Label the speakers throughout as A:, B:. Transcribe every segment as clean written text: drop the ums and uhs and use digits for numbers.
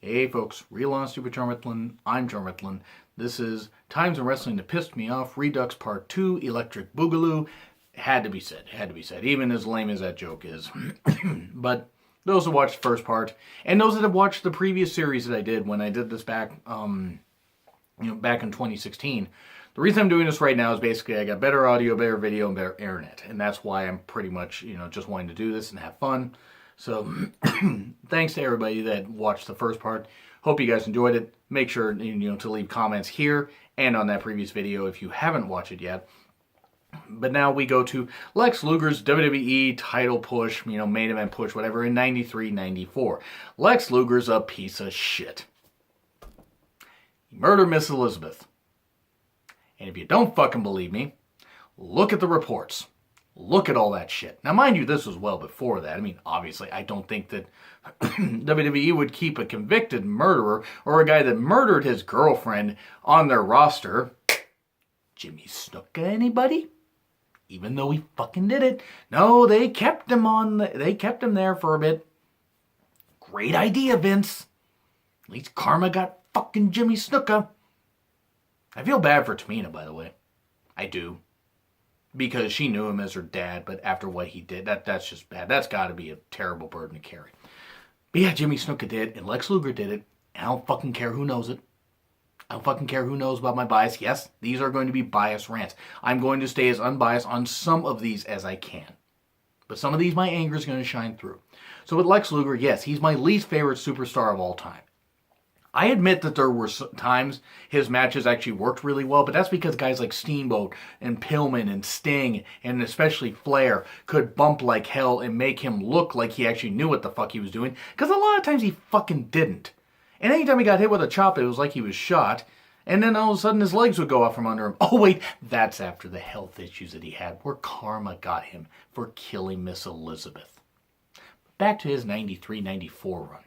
A: Hey folks, Real on Stupid Charmethlan. I'm Charmethlan. This is Times in Wrestling That Pissed Me Off, Redux Part 2, Electric Boogaloo. Had to be said, even as lame as that joke is. But those who watched the first part, and those that have watched the previous series that I did when I did this back back in 2016, the reason I'm doing this right now is basically I got better audio, better video, and better internet. And that's why I'm pretty much, just wanting to do this and have fun. So, thanks to everybody that watched the first part. Hope you guys enjoyed it. Make sure, to leave comments here and on that previous video if you haven't watched it yet. But now we go to Lex Luger's WWE title push, main event push, whatever, in 93-94. Lex Luger's a piece of shit. He murdered Miss Elizabeth. And if you don't fucking believe me, look at the reports. Look at all that shit. Now, mind you, this was well before that. I mean, obviously, I don't think that WWE would keep a convicted murderer or a guy that murdered his girlfriend on their roster. Jimmy Snuka, anybody? Even though he fucking did it. No, they kept him they kept him there for a bit. Great idea, Vince. At least karma got fucking Jimmy Snuka. I feel bad for Tamina, by the way. I do. Because she knew him as her dad, but after what he did, that's just bad. That's got to be a terrible burden to carry. But yeah, Jimmy Snuka did, and Lex Luger did it, and I don't fucking care who knows it. I don't fucking care who knows about my bias. Yes, these are going to be biased rants. I'm going to stay as unbiased on some of these as I can. But some of these, my anger is going to shine through. So with Lex Luger, yes, he's my least favorite superstar of all time. I admit that there were times his matches actually worked really well, but that's because guys like Steamboat and Pillman and Sting and especially Flair could bump like hell and make him look like he actually knew what the fuck he was doing, because a lot of times he fucking didn't. And anytime he got hit with a chop, it was like he was shot, and then all of a sudden his legs would go out from under him. Oh wait, that's after the health issues that he had, where karma got him for killing Miss Elizabeth. Back to his 93-94 run.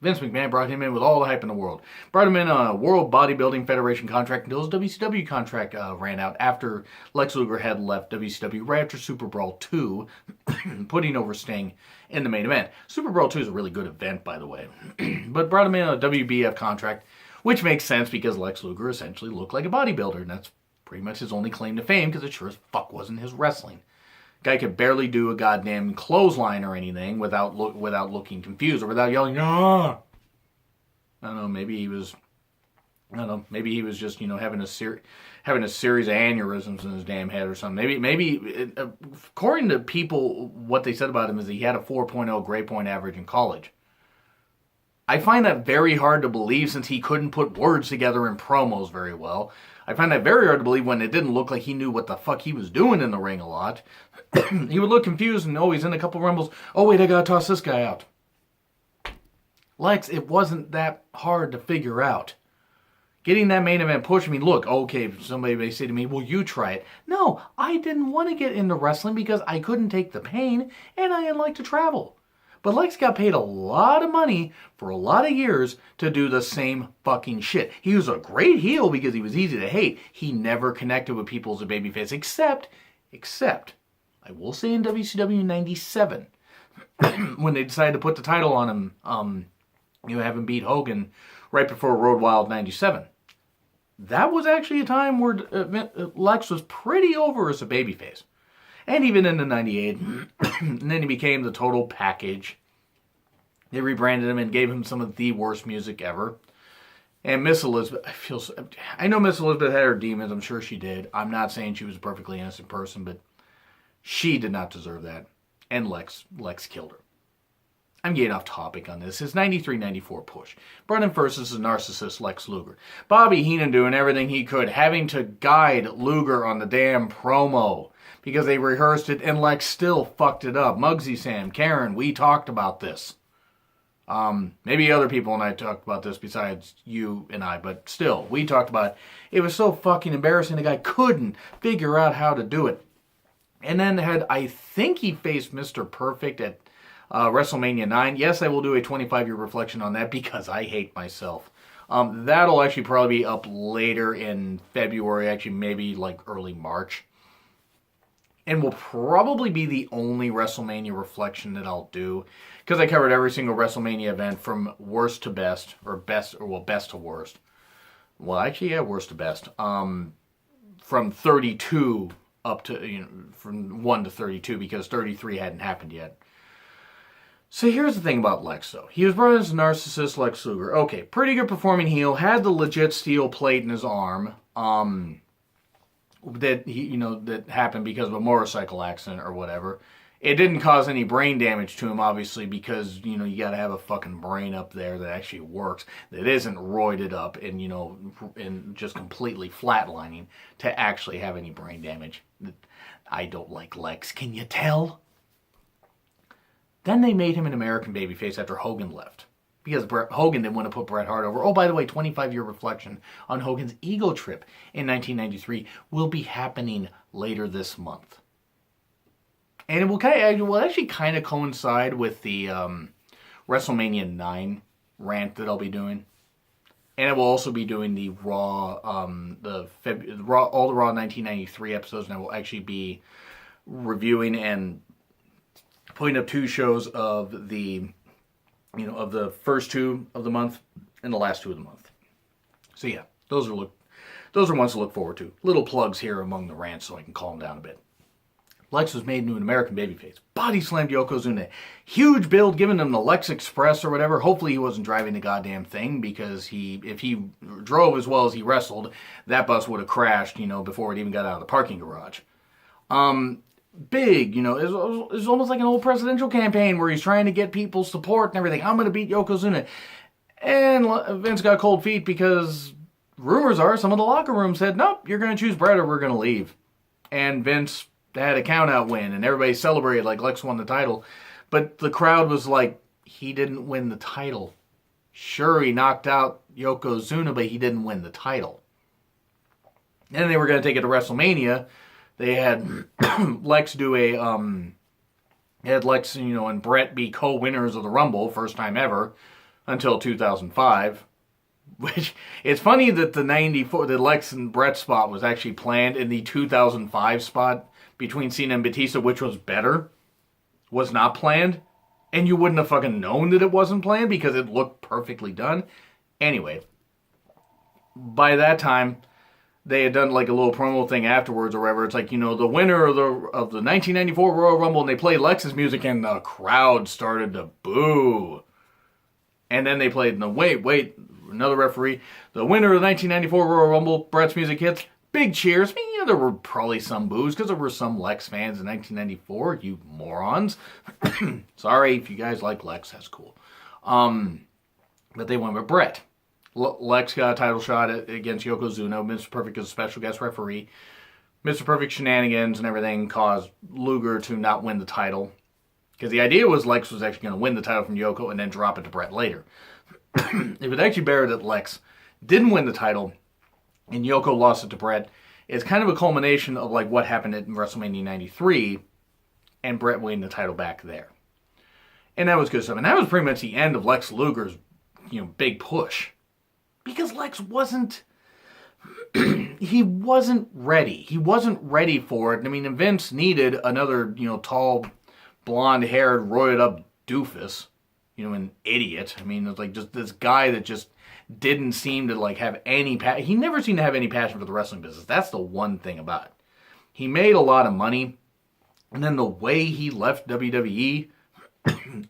A: Vince McMahon brought him in with all the hype in the world. Brought him in a World Bodybuilding Federation contract until his WCW contract ran out after Lex Luger had left WCW right after Super Brawl 2, putting over Sting in the main event. Super Brawl 2 is a really good event, by the way. But brought him in a WBF contract, which makes sense because Lex Luger essentially looked like a bodybuilder, and that's pretty much his only claim to fame because it sure as fuck wasn't his wrestling. Guy could barely do a goddamn clothesline or anything without looking confused or without yelling, "Ah!" I don't know. Maybe he was just having a series of aneurysms in his damn head or something. Maybe according to people, what they said about him is he had a 4.0 grade point average in college. I find that very hard to believe since he couldn't put words together in promos very well. I find that very hard to believe when it didn't look like he knew what the fuck he was doing in the ring a lot. He would look confused and he's in a couple rumbles. Oh wait, I gotta toss this guy out. Lex, it wasn't that hard to figure out. Getting that main event push, look, okay, somebody may say to me, well, you try it. No, I didn't want to get into wrestling because I couldn't take the pain and I didn't like to travel. But Lex got paid a lot of money for a lot of years to do the same fucking shit. He was a great heel because he was easy to hate. He never connected with people as a babyface, except, I will say in WCW 97, when they decided to put the title on him, have him beat Hogan right before Road Wild 97. That was actually a time where Lex was pretty over as a babyface. And even in the 98, and then he became the total package. They rebranded him and gave him some of the worst music ever. And Miss Elizabeth, I know Miss Elizabeth had her demons, I'm sure she did. I'm not saying she was a perfectly innocent person, but she did not deserve that. And Lex killed her. I'm getting off topic on this. His 93-94 push. Brought him first as a narcissist Lex Luger. Bobby Heenan doing everything he could, having to guide Luger on the damn promo. Because they rehearsed it and Lex still fucked it up. Muggsy Sam, Karen, we talked about this. Maybe other people and I talked about this besides you and I, but still, we talked about it. It was so fucking embarrassing. The guy couldn't figure out how to do it. And then I think he faced Mr. Perfect at WrestleMania 9. Yes, I will do a 25-year reflection on that because I hate myself. That'll actually probably be up later in February, actually maybe like early March. and will probably be the only WrestleMania reflection that I'll do, because I covered every single WrestleMania event from worst to best, or best to worst. Well, actually, yeah, worst to best. From 32 up to, from 1 to 32, because 33 hadn't happened yet. So here's the thing about Lex, though. He was brought in as a narcissist, Lex Luger. Okay, pretty good performing heel, had the legit steel plate in his arm, that happened because of a motorcycle accident or whatever. It didn't cause any brain damage to him, obviously, because, you gotta have a fucking brain up there that actually works, that isn't roided up and, and just completely flatlining to actually have any brain damage. I don't like Lex, can you tell? Then they made him an American babyface after Hogan left. Because Hogan didn't want to put Bret Hart over. Oh, by the way, 25-year reflection on Hogan's ego trip in 1993 will be happening later this month. And it will actually kind of coincide with the WrestleMania 9 rant that I'll be doing. And I will also be doing the Raw, all the Raw 1993 episodes, and I will actually be reviewing and putting up 2 shows of the first 2 of the month and the last 2 of the month. So yeah, those are ones to look forward to. Little plugs here among the rants so I can calm down a bit. Lex was made into an American babyface. Body slammed Yokozuna. Huge build, giving him the Lex Express or whatever. Hopefully he wasn't driving the goddamn thing, because if he drove as well as he wrestled, that bus would have crashed, before it even got out of the parking garage. Big, it's almost like an old presidential campaign where he's trying to get people's support and everything. I'm going to beat Yokozuna. And Vince got cold feet because rumors are some of the locker room said, nope, you're going to choose Bret or we're going to leave. And Vince had a count-out win, and everybody celebrated like Lex won the title. But the crowd was like, he didn't win the title. Sure, he knocked out Yokozuna, but he didn't win the title. And they were going to take it to WrestleMania. They had Lex do Lex, and Bret be co-winners of the Rumble, first time ever, until 2005. Which, it's funny that the Lex and Bret spot was actually planned, in the 2005 spot between Cena and Batista, which was better, was not planned. And you wouldn't have fucking known that it wasn't planned because it looked perfectly done. Anyway, by that time, they had done like a little promo thing afterwards or whatever. It's like, the winner of the 1994 Royal Rumble, and they played Lex's music and the crowd started to boo. And then they played, wait, another referee. The winner of the 1994 Royal Rumble, Bret's music hits. Big cheers. I mean, there were probably some boos because there were some Lex fans in 1994, you morons. Sorry if you guys like Lex, that's cool. But they went with Bret. Lex got a title shot against Yokozuna. Mr. Perfect is a special guest referee. Mr. Perfect shenanigans and everything caused Luger to not win the title. Because the idea was Lex was actually going to win the title from Yoko and then drop it to Bret later. It was actually better that Lex didn't win the title and Yoko lost it to Bret. It's kind of a culmination of like what happened at WrestleMania 93 and Bret winning the title back there. And that was good stuff. And that was pretty much the end of Lex Luger's, big push. Because Lex wasn't, he wasn't ready. He wasn't ready for it. I mean, Vince needed another, tall, blonde-haired, roided-up doofus, an idiot. I mean, it's like just this guy that just didn't seem to like have any he never seemed to have any passion for the wrestling business. That's the one thing about it. He made a lot of money, and then the way he left WWE,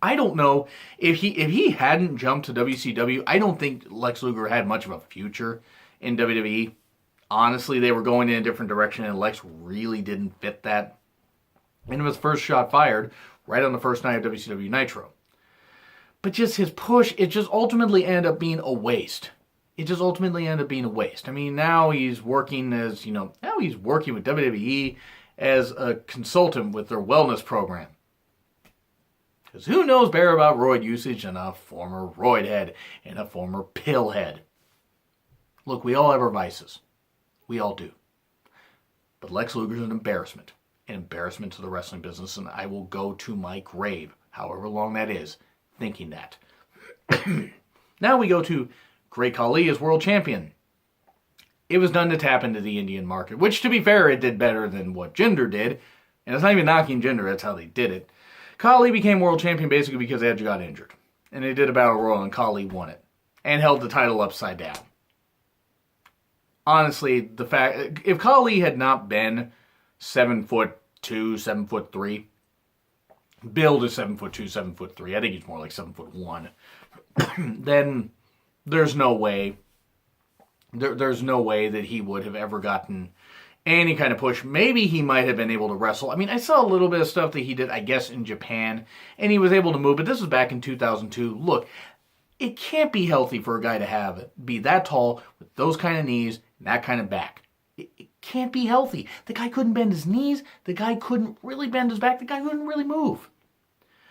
A: I don't know if he hadn't jumped to WCW, I don't think Lex Luger had much of a future in WWE. Honestly, they were going in a different direction, and Lex really didn't fit that. And it was first shot fired right on the first night of WCW Nitro. But just his push, it just ultimately ended up being a waste. I mean, now he's working as, now he's working with WWE as a consultant with their wellness program. Because who knows better about roid usage than a former roid head and a former pill head? Look, we all have our vices. We all do. But Lex Luger's an embarrassment to the wrestling business, and I will go to my grave, however long that is, thinking that. Now we go to Great Khali as world champion. It was done to tap into the Indian market, which, to be fair, it did better than what Jinder did, And it's not even knocking gender, that's how they did it. Khali became world champion basically because Edge got injured. And they did a battle royal and Khali won it. And held the title upside down. Honestly, the fact, if Khali had not been 7'2", 7'3", build is 7'2", 7'3", I think he's more like 7'1", then there's no way, there's no way that he would have ever gotten any kind of push. Maybe he might have been able to wrestle. I mean, I saw a little bit of stuff that he did, I guess, in Japan, and he was able to move, but this was back in 2002. Look, it can't be healthy for a guy to be that tall, with those kind of knees, and that kind of back. It can't be healthy. The guy couldn't bend his knees, the guy couldn't really bend his back, the guy couldn't really move.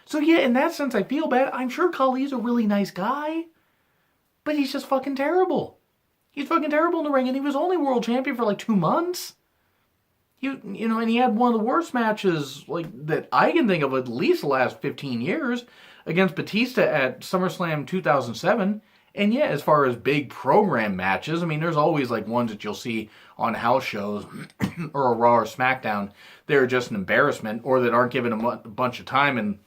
A: So yeah, in that sense, I feel bad. I'm sure Khali's a really nice guy, but he's just fucking terrible. He's fucking terrible in the ring, and he was only world champion for like 2 months. You know, and he had one of the worst matches like that I can think of at least the last 15 years against Batista at SummerSlam 2007. And yeah, as far as big program matches, I mean, there's always like ones that you'll see on house shows or a Raw or SmackDown. They're just an embarrassment, or that aren't given a bunch of time. And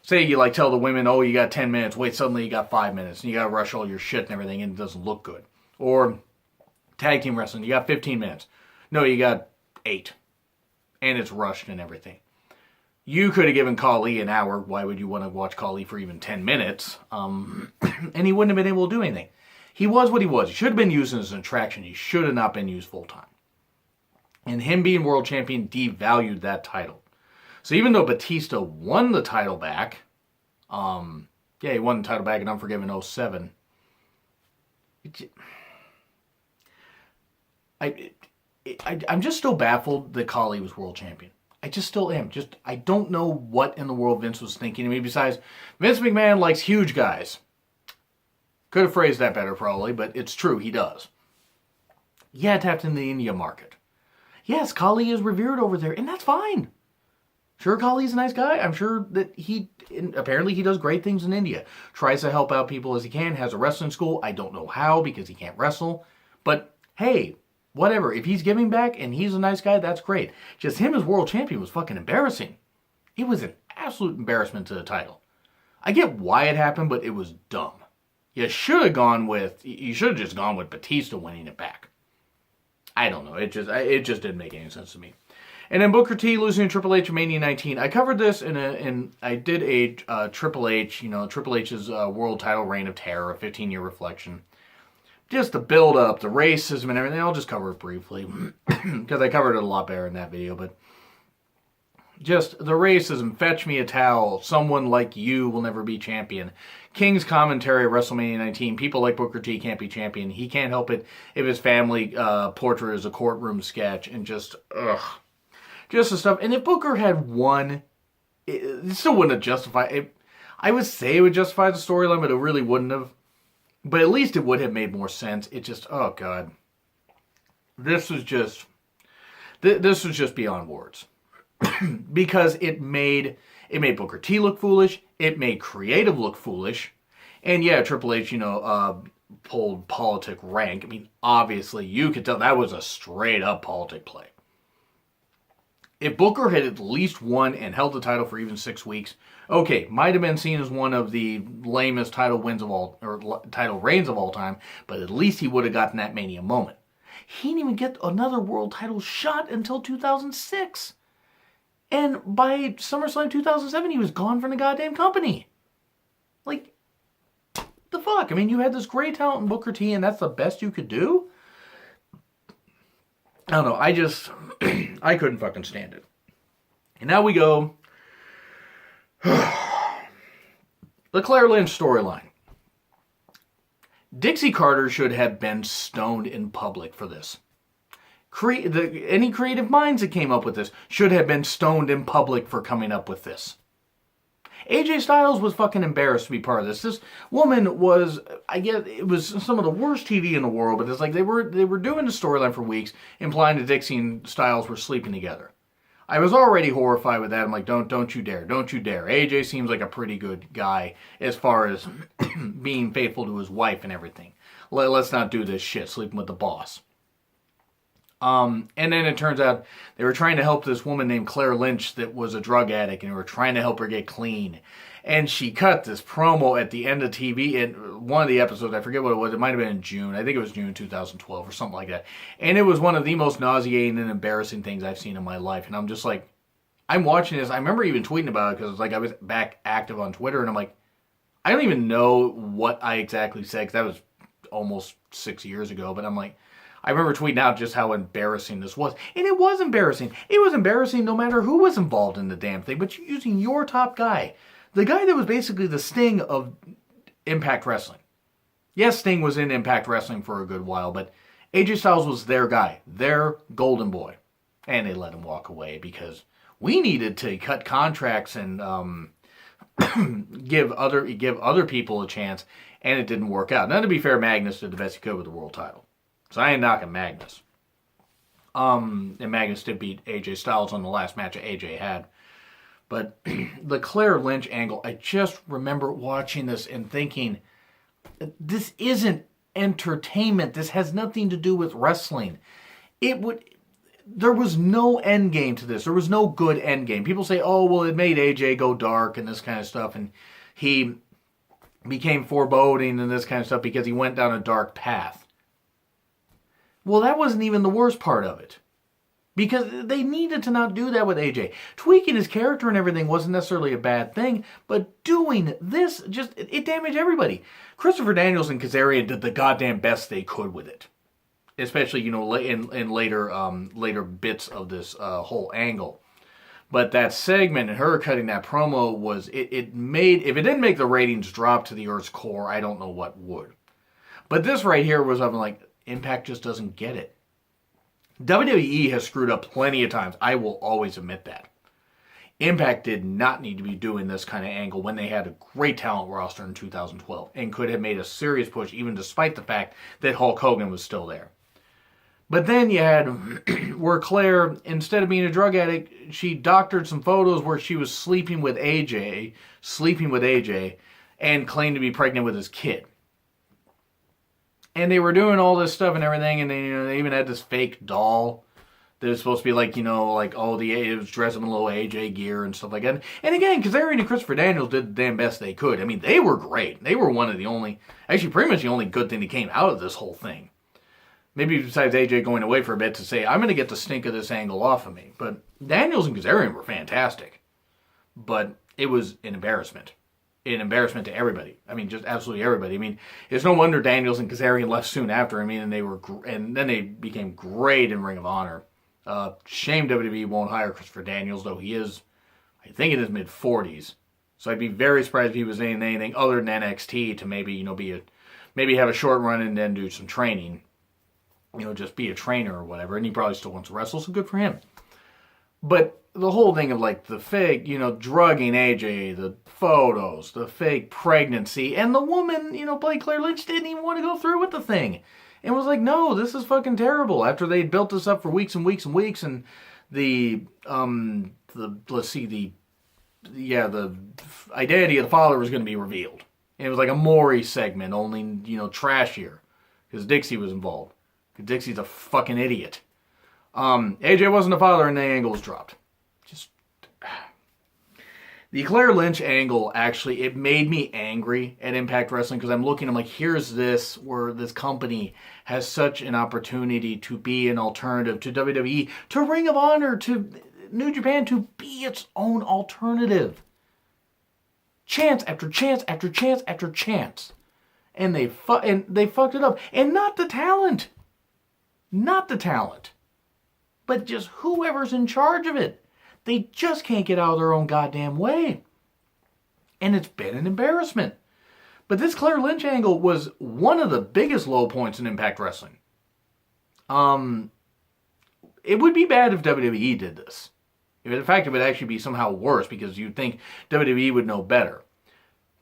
A: say you like tell the women, oh, you got 10 minutes. Wait, suddenly you got 5 minutes, and you got to rush all your shit and everything, and it doesn't look good. Or tag team wrestling, you got 15 minutes. No, you got 8. And it's rushed and everything. You could have given Khali an hour. Why would you want to watch Khali for even 10 minutes? And he wouldn't have been able to do anything. He was what he was. He should have been used as an attraction. He should have not been used full time. And him being world champion devalued that title. So even though Batista won the title back, he won the title back in Unforgiven 07. I'm just still baffled that Khali was world champion. I just still am. I don't know what in the world Vince was thinking. I mean, besides, Vince McMahon likes huge guys. Could have phrased that better probably, but it's true, he does. Yeah, tapped in the India market. Yes, Khali is revered over there, and that's fine. Sure, Khali's a nice guy. I'm sure that apparently he does great things in India. Tries to help out people as he can, has a wrestling school. I don't know how because he can't wrestle. But hey, whatever. If he's giving back and he's a nice guy, that's great. Just him as world champion was fucking embarrassing. It was an absolute embarrassment to the title. I get why it happened, but it was dumb. You should have just gone with Batista winning it back. I don't know. It just didn't make any sense to me. And then Booker T losing to Triple H in Mania 19. I covered this I did a Triple H, Triple H's world title reign of terror, a 15-year reflection. Just the build up, the racism and everything. I'll just cover it briefly because I covered it a lot better in that video. But just the racism, fetch me a towel, someone like you will never be champion. King's commentary at WrestleMania 19. People like Booker T can't be champion. He can't help it if his family portrait is a courtroom sketch, and just the stuff. And if Booker had won, it still wouldn't have justified it. I would say it would justify the storyline, but it really wouldn't have. But at least it would have made more sense. It just, oh God. This was just beyond words. Because it made Booker T look foolish. It made creative look foolish. And yeah, Triple H, pulled politic rank. I mean, obviously, you could tell that was a straight up politic play. If Booker had at least won and held the title for even 6 weeks, okay, might have been seen as one of the lamest title reigns of all time, but at least he would have gotten that Mania moment. He didn't even get another world title shot until 2006. And by SummerSlam 2007, he was gone from the goddamn company. Like, the fuck? I mean, you had this great talent in Booker T, and that's the best you could do? I don't know, I couldn't fucking stand it. And now we go, the Claire Lynch storyline. Dixie Carter should have been stoned in public for this. Any creative minds that came up with this should have been stoned in public for coming up with this. AJ Styles was fucking embarrassed to be part of this. This woman was, I guess, it was some of the worst TV in the world, but it's like they were doing the storyline for weeks, implying that Dixie and Styles were sleeping together. I was already horrified with that. I'm like, don't you dare. Don't you dare. AJ seems like a pretty good guy as far as being faithful to his wife and everything. Let's not do this shit, sleeping with the boss. And then it turns out they were trying to help this woman named Claire Lynch that was a drug addict, and they were trying to help her get clean. And she cut this promo at the end of TV in one of the episodes. I forget what it was. It might have been in June. I think it was June 2012 or something like that. And it was one of the most nauseating and embarrassing things I've seen in my life. And I'm just like, I'm watching this. I remember even tweeting about it because like I was back active on Twitter, and I'm like, I don't even know what I exactly said because that was almost 6 years ago. But I'm like, I remember tweeting out just how embarrassing this was. And it was embarrassing. It was embarrassing no matter who was involved in the damn thing. But you're using your top guy. The guy that was basically the Sting of Impact Wrestling. Yes, Sting was in Impact Wrestling for a good while, but AJ Styles was their guy, their golden boy. And they let him walk away because we needed to cut contracts and give other people a chance, and it didn't work out. Now, to be fair, Magnus did the best he could with the world title. So I ain't knocking Magnus. And Magnus did beat AJ Styles on the last match that AJ had. But the Claire Lynch angle, I just remember watching this and thinking, this isn't entertainment. This has nothing to do with wrestling. There was no end game to this. There was no good end game. People say, oh, well, it made AJ go dark and this kind of stuff. And he became foreboding and this kind of stuff because he went down a dark path. Well, that wasn't even the worst part of it. Because they needed to not do that with AJ. Tweaking his character and everything wasn't necessarily a bad thing, but doing this, it damaged everybody. Christopher Daniels and Kazarian did the goddamn best they could with it. Especially, in later bits of this whole angle. But that segment and her cutting that promo was, if it didn't make the ratings drop to the Earth's core, I don't know what would. But this right here was, I'm like, Impact just doesn't get it. WWE has screwed up plenty of times. I will always admit that. Impact did not need to be doing this kind of angle when they had a great talent roster in 2012 and could have made a serious push even despite the fact that Hulk Hogan was still there. But then you had where Claire, instead of being a drug addict, she doctored some photos where she was sleeping with AJ, and claimed to be pregnant with his kid. And they were doing all this stuff and everything, and they even had this fake doll that was supposed to be like, it was dressed in a little AJ gear and stuff like that. And again, Kazarian and Christopher Daniels did the damn best they could. I mean, they were great. They were one of the only, actually pretty much the only good thing that came out of this whole thing. Maybe besides AJ going away for a bit to say, I'm going to get the stink of this angle off of me. But Daniels and Kazarian were fantastic. But it was an embarrassment. An embarrassment to everybody. I mean, just absolutely everybody. I mean, it's no wonder Daniels and Kazarian left soon after. I mean, and then they became great in Ring of Honor. Shame WWE won't hire Christopher Daniels, though he is, I think, in his mid-40s. So I'd be very surprised if he was in anything other than NXT to maybe, maybe have a short run and then do some training. Just be a trainer or whatever. And he probably still wants to wrestle, so good for him. But the whole thing of like the fake, drugging AJ, the photos, the fake pregnancy, and the woman, playing Claire Lynch didn't even want to go through with the thing. And was like, no, this is fucking terrible. After they'd built this up for weeks and weeks and weeks, and the identity of the father was going to be revealed. And it was like a Maury segment, only, trashier. Because Dixie was involved. Because Dixie's a fucking idiot. AJ wasn't the father and the angle was dropped. The Claire Lynch angle, actually, it made me angry at Impact Wrestling because I'm like, here's this, where this company has such an opportunity to be an alternative to WWE, to Ring of Honor, to New Japan, to be its own alternative. Chance after chance after chance after chance. And they fucked it up. And not the talent. Not the talent. But just whoever's in charge of it. They just can't get out of their own goddamn way. And it's been an embarrassment. But this Claire Lynch angle was one of the biggest low points in Impact Wrestling. It would be bad if WWE did this. In fact, it would actually be somehow worse because you'd think WWE would know better.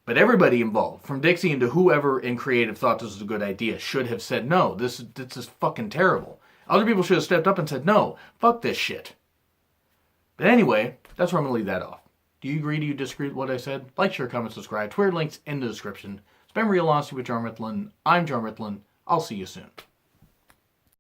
A: But everybody involved, from Dixie and to whoever in creative thought this was a good idea, should have said, no, this is fucking terrible. Other people should have stepped up and said, no, fuck this shit. But anyway, that's where I'm going to leave that off. Do you agree? Do you disagree with what I said? Like, share, comment, subscribe. Twitter links in the description. It's been Real Honesty with John Ritlin. I'm John Ritlin. I'll see you soon.